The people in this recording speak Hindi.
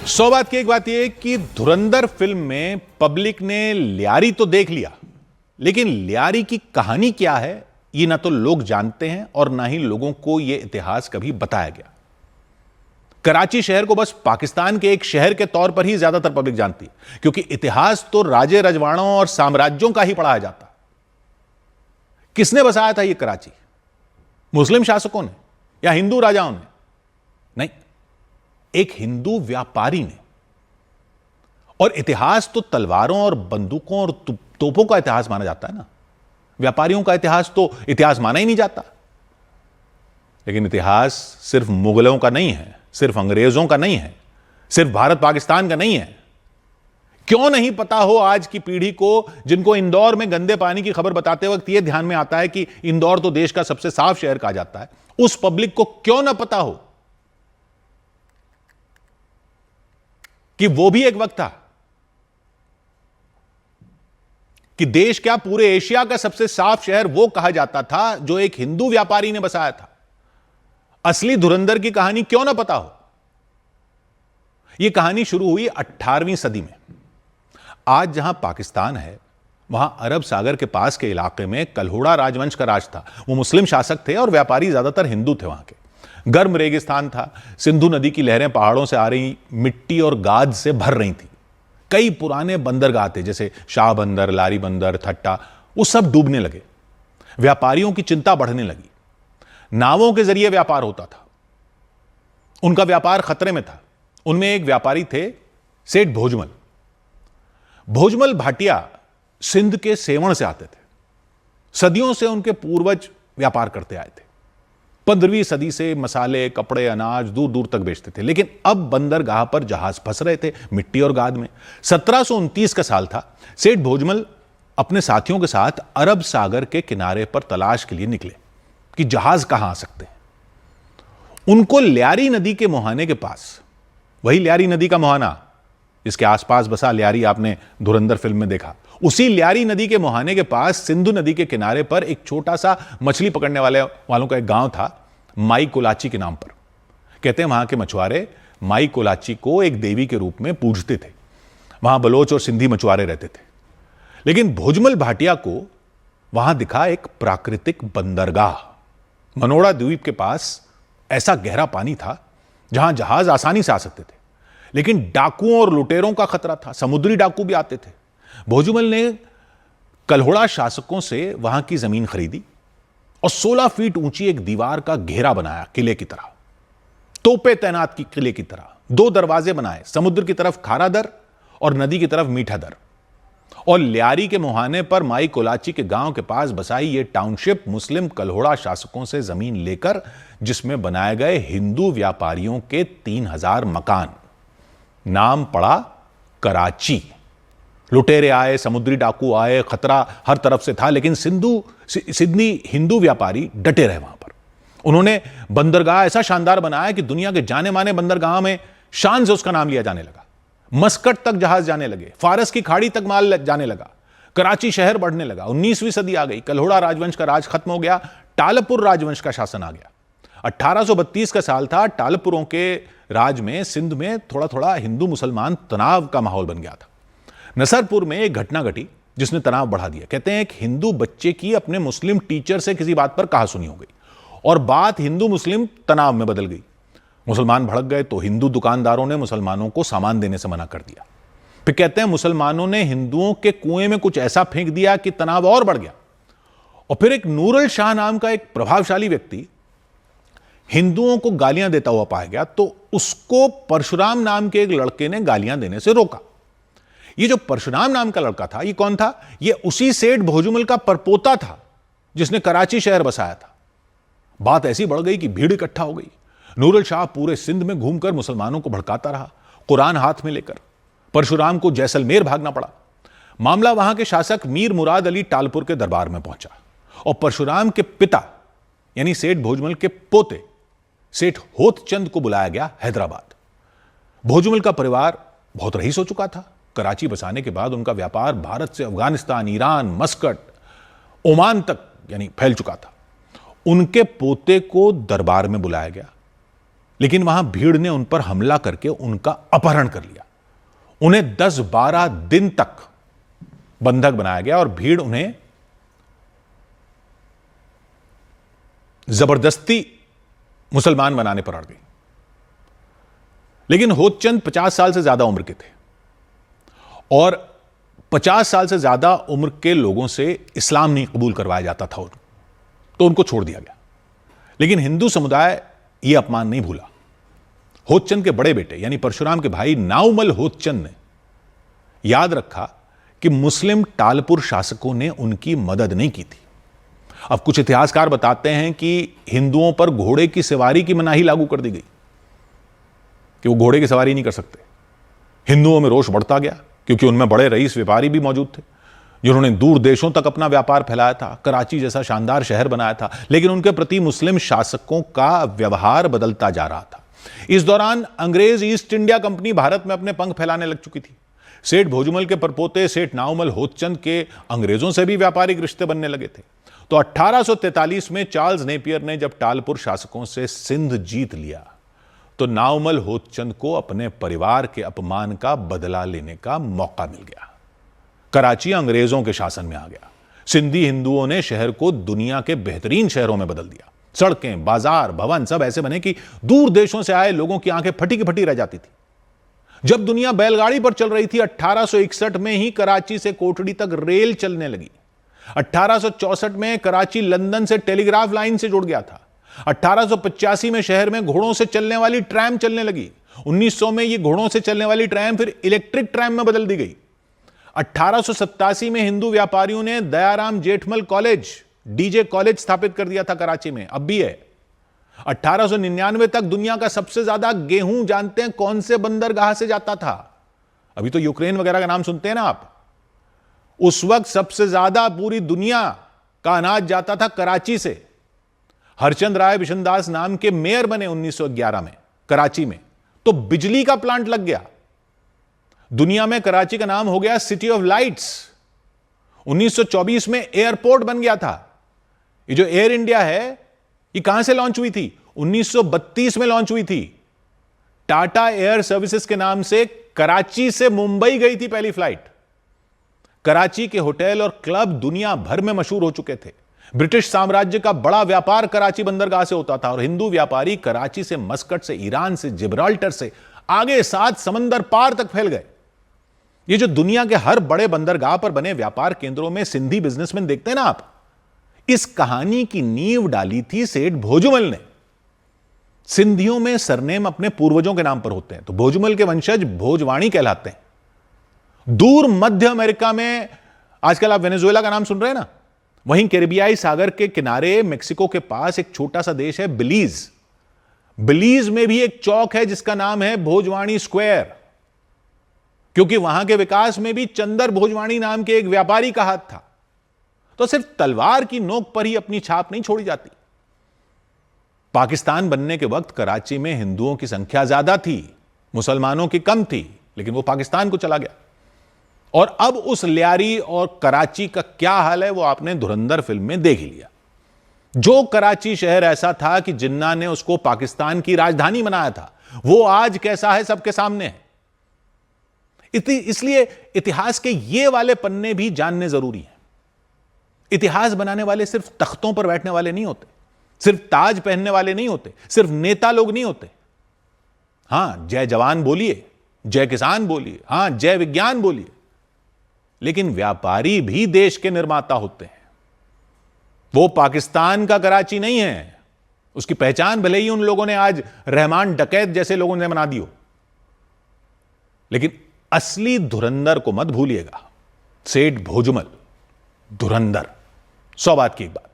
सौ बात की एक बात यह कि धुरंधर फिल्म में पब्लिक ने लियारी तो देख लिया, लेकिन लियारी की कहानी क्या है ये ना तो लोग जानते हैं और ना ही लोगों को यह इतिहास कभी बताया गया। कराची शहर को बस पाकिस्तान के एक शहर के तौर पर ही ज्यादातर पब्लिक जानती है, क्योंकि इतिहास तो राजे रजवाड़ों और साम्राज्यों का ही पढ़ाया जाता। किसने बसाया था यह कराची? मुस्लिम शासकों ने या हिंदू राजाओं ने? नहीं, एक हिंदू व्यापारी ने। और इतिहास तो तलवारों और बंदूकों और तोपों का इतिहास माना जाता है ना। व्यापारियों का इतिहास तो इतिहास माना ही नहीं जाता। लेकिन इतिहास सिर्फ मुगलों का नहीं है, सिर्फ अंग्रेजों का नहीं है, सिर्फ भारत पाकिस्तान का नहीं है। क्यों नहीं पता हो आज की पीढ़ी को, जिनको इंदौर में गंदे पानी की खबर बताते वक्त यह ध्यान में आता है कि इंदौर तो देश का सबसे साफ शहर कहा जाता है, उस पब्लिक को क्यों ना पता हो कि वो भी एक वक्त था कि देश क्या पूरे एशिया का सबसे साफ शहर वो कहा जाता था जो एक हिंदू व्यापारी ने बसाया था। असली धुरंधर की कहानी क्यों ना पता हो। यह कहानी शुरू हुई 18वीं सदी में। आज जहां पाकिस्तान है, वहां अरब सागर के पास के इलाके में कल्होड़ा राजवंश का राज था। वो मुस्लिम शासक थे और व्यापारी ज्यादातर हिंदू थे। वहां के गर्म रेगिस्तान था, सिंधु नदी की लहरें पहाड़ों से आ रही मिट्टी और गाद से भर रही थी। कई पुराने बंदरगाह थे, जैसे शाह बंदर, लारी बंदर, थट्टा, वो सब डूबने लगे। व्यापारियों की चिंता बढ़ने लगी। नावों के जरिए व्यापार होता था, उनका व्यापार खतरे में था। उनमें एक व्यापारी थे सेठ भोजमल। भोजमल भाटिया सिंध के सेवण से आते थे। सदियों से उनके पूर्वज व्यापार करते आए थे। 15वीं सदी से मसाले, कपड़े, अनाज दूर दूर तक बेचते थे। लेकिन अब बंदरगाह पर जहाज फंस रहे थे मिट्टी और गाद में। 1729 का साल था। सेठ भोजमल अपने साथियों के साथ अरब सागर के किनारे पर तलाश के लिए निकले कि जहाज कहां आ सकते हैं। उनको लियारी नदी के मुहाने के पास, वही लियारी नदी का मुहाना जिसके आसपास बसा लियारी आपने धुरंधर फिल्म में देखा, उसी लियारी नदी के मुहाने के पास सिंधु नदी के किनारे पर एक छोटा सा मछली पकड़ने वालों का एक गांव था, माई कोलाची के नाम पर। कहते हैं वहां के मछुआरे माई कोलाची को एक देवी के रूप में पूजते थे। वहां बलोच और सिंधी मछुआरे रहते थे। लेकिन भोजमल भाटिया को वहां दिखा एक प्राकृतिक बंदरगाह। मनोड़ा द्वीप के पास ऐसा गहरा पानी था जहां जहाज आसानी से आ सकते थे, लेकिन डाकुओं और लुटेरों का खतरा था। समुद्री डाकू भी आते थे। भोजमल ने कल्होड़ा शासकों से वहां की जमीन खरीदी और 16 फीट ऊंची एक दीवार का घेरा बनाया, किले की तरह, तोपे तैनात की किले की तरह। 2 दरवाजे बनाए, समुद्र की तरफ खारा दर और नदी की तरफ मीठा दर। और लियारी के मुहाने पर माई कोलाची के गांव के पास बसाई ये टाउनशिप मुस्लिम कल्होड़ा शासकों से जमीन लेकर, जिसमें बनाए गए हिंदू व्यापारियों के 3000 मकान। नाम पड़ा कराची। लुटेरे आए, समुद्री डाकू आए, खतरा हर तरफ से था, लेकिन सिडनी हिंदू व्यापारी डटे रहे वहां पर। उन्होंने बंदरगाह ऐसा शानदार बनाया कि दुनिया के जाने माने बंदरगाह में शान से उसका नाम लिया जाने लगा। मस्कट तक जहाज जाने लगे, फारस की खाड़ी तक माल जाने लगा, कराची शहर बढ़ने लगा। 19वीं सदी आ गई, कल्होड़ा राजवंश का राज खत्म हो गया, टालपुर राजवंश का शासन आ गया। 1832 का साल था। टालपुरों के राज में सिंध में थोड़ा थोड़ा हिंदू मुसलमान तनाव का माहौल बन गया था। नसरपुर में एक घटना घटी जिसने तनाव बढ़ा दिया। कहते हैं एक हिंदू बच्चे की अपने मुस्लिम टीचर से किसी बात पर कहासुनी हो गई और बात हिंदू मुस्लिम तनाव में बदल गई। मुसलमान भड़क गए तो हिंदू दुकानदारों ने मुसलमानों को सामान देने से मना कर दिया। फिर कहते हैं मुसलमानों ने हिंदुओं के कुएं में कुछ ऐसा फेंक दिया कि तनाव और बढ़ गया। और फिर एक नूरुल शाह नाम का एक प्रभावशाली व्यक्ति हिंदुओं को गालियां देता हुआ पाया गया, तो उसको परशुराम नाम के एक लड़के ने गालियां देने से रोका। ये जो परशुराम नाम का लड़का था, ये कौन था? ये उसी सेठ भोजमल का परपोता था जिसने कराची शहर बसाया था। बात ऐसी बढ़ गई कि भीड़ इकट्ठा हो गई। नूरुल शाह पूरे सिंध में घूमकर मुसलमानों को भड़काता रहा, कुरान हाथ में लेकर। परशुराम को जैसलमेर भागना पड़ा। मामला वहां के शासक मीर मुराद अली टालपुर के दरबार में पहुंचा और परशुराम के पिता यानी सेठ भोजमल के पोते सेठ होतचंद को बुलाया गया हैदराबाद। भोजमल का परिवार बहुत रईस हो चुका था। कराची बसाने के बाद उनका व्यापार भारत से अफगानिस्तान, ईरान, मस्कट, ओमान तक यानी फैल चुका था। उनके पोते को दरबार में बुलाया गया, लेकिन वहां भीड़ ने उन पर हमला करके उनका अपहरण कर लिया। उन्हें 10-12 दिन तक बंधक बनाया गया और भीड़ उन्हें जबरदस्ती मुसलमान बनाने पर अड़ गई। लेकिन होतचंद 50 साल से ज्यादा उम्र के थे और 50 साल से ज्यादा उम्र के लोगों से इस्लाम नहीं कबूल करवाया जाता था, तो उनको छोड़ दिया गया। लेकिन हिंदू समुदाय यह अपमान नहीं भूला। होतचंद के बड़े बेटे यानी परशुराम के भाई नाउमल होतचंद ने याद रखा कि मुस्लिम टालपुर शासकों ने उनकी मदद नहीं की थी। अब कुछ इतिहासकार बताते हैं कि हिंदुओं पर घोड़े की सवारी की मनाही लागू कर दी गई कि वो घोड़े की सवारी नहीं कर सकते। हिंदुओं में रोष बढ़ता गया क्योंकि उनमें बड़े रईस व्यापारी भी मौजूद थे जिन्होंने दूर देशों तक अपना व्यापार फैलाया था, कराची जैसा शानदार शहर बनाया था। लेकिन उनके प्रति मुस्लिम शासकों का व्यवहार बदलता जा रहा था। इस दौरान अंग्रेज ईस्ट इंडिया कंपनी भारत में अपने पंख फैलाने लग चुकी थी। सेठ भोजमल के परपोते सेठ नाउमल होतचंद के अंग्रेजों से भी व्यापारिक रिश्ते बनने लगे थे। तो 1843 में चार्ल्स नेपियर ने जब टालपुर शासकों से सिंध जीत लिया तो नाउमल होतचंद को अपने परिवार के अपमान का बदला लेने का मौका मिल गया। कराची अंग्रेजों के शासन में आ गया। सिंधी हिंदुओं ने शहर को दुनिया के बेहतरीन शहरों में बदल दिया। सड़कें, बाजार, भवन सब ऐसे बने कि दूर देशों से आए लोगों की आंखें फटी की फटी रह जाती थी। जब दुनिया बैलगाड़ी पर चल रही थी, 1861 में ही कराची से कोटड़ी तक रेल चलने लगी। 1864 में कराची लंदन से टेलीग्राफ लाइन से जुड़ गया था। 1885 में शहर में घोड़ों से चलने वाली ट्रैम चलने लगी। 1900 में यह घोड़ों से चलने वाली ट्रैम फिर इलेक्ट्रिक ट्रैम में बदल दी गई। 1887 में हिंदू व्यापारियों ने Dayaram Jethmal college, DJ college स्थापित कर दिया था कराची में, अब भी है। 1899 तक दुनिया का सबसे ज्यादा गेहूं जानते हैं कौन से बंदरगाह से जाता था? अभी तो यूक्रेन वगैरह का नाम सुनते हैं ना आप। उस वक्त सबसे ज्यादा पूरी दुनिया का अनाज जाता था कराची से। हरचंद राय बिशनदास नाम के मेयर बने 1911 में कराची में, तो बिजली का प्लांट लग गया। दुनिया में कराची का नाम हो गया सिटी ऑफ लाइट्स। 1924 में एयरपोर्ट बन गया था। ये जो एयर इंडिया है ये कहां से लॉन्च हुई थी? 1932 में लॉन्च हुई थी। टाटा एयर सर्विसेज के नाम से कराची से मुंबई गई थी पहली फ्लाइट। कराची के होटल और क्लब दुनिया भर में मशहूर हो चुके थे। ब्रिटिश साम्राज्य का बड़ा व्यापार कराची बंदरगाह से होता था और हिंदू व्यापारी कराची से, मस्कट से, ईरान से, जिब्राल्टर से आगे 7 समंदर पार तक फैल गए। ये जो दुनिया के हर बड़े बंदरगाह पर बने व्यापार केंद्रों में सिंधी बिजनेसमैन देखते हैं ना आप, इस कहानी की नींव डाली थी सेठ भोजमल ने। सिंधियों में सरनेम अपने पूर्वजों के नाम पर होते हैं, तो भोजमल के वंशज भोजवाणी कहलाते हैं। दूर मध्य अमेरिका में आजकल आप वेनेजुएला का नाम सुन रहे हैं ना, वहीं कैरिबियाई सागर के किनारे मेक्सिको के पास एक छोटा सा देश है बिलीज। बिलीज में भी एक चौक है जिसका नाम है भोजवाणी स्क्वायर, क्योंकि वहां के विकास में भी चंदर भोजवाणी नाम के एक व्यापारी का हाथ था। तो सिर्फ तलवार की नोक पर ही अपनी छाप नहीं छोड़ी जाती। पाकिस्तान बनने के वक्त कराची में हिंदुओं की संख्या ज्यादा थी, मुसलमानों की कम थी, लेकिन वो पाकिस्तान को चला गया। और अब उस लियारी और कराची का क्या हाल है वो आपने धुरंधर फिल्म में देख ही लिया। जो कराची शहर ऐसा था कि जिन्ना ने उसको पाकिस्तान की राजधानी बनाया था, वो आज कैसा है सबके सामने है। इसलिए इतिहास के ये वाले पन्ने भी जानने जरूरी हैं। इतिहास बनाने वाले सिर्फ तख्तों पर बैठने वाले नहीं होते, सिर्फ ताज पहनने वाले नहीं होते, सिर्फ नेता लोग नहीं होते। हां, जय जवान बोलिए, जय किसान बोलिए, हां जय विज्ञान बोलिए, लेकिन व्यापारी भी देश के निर्माता होते हैं। वो पाकिस्तान का कराची नहीं है। उसकी पहचान भले ही उन लोगों ने आज रहमान डकैत जैसे लोगों ने बना दी हो, लेकिन असली धुरंधर को मत भूलिएगा। सेठ भोजमल धुरंधर, 100 बात की एक बात।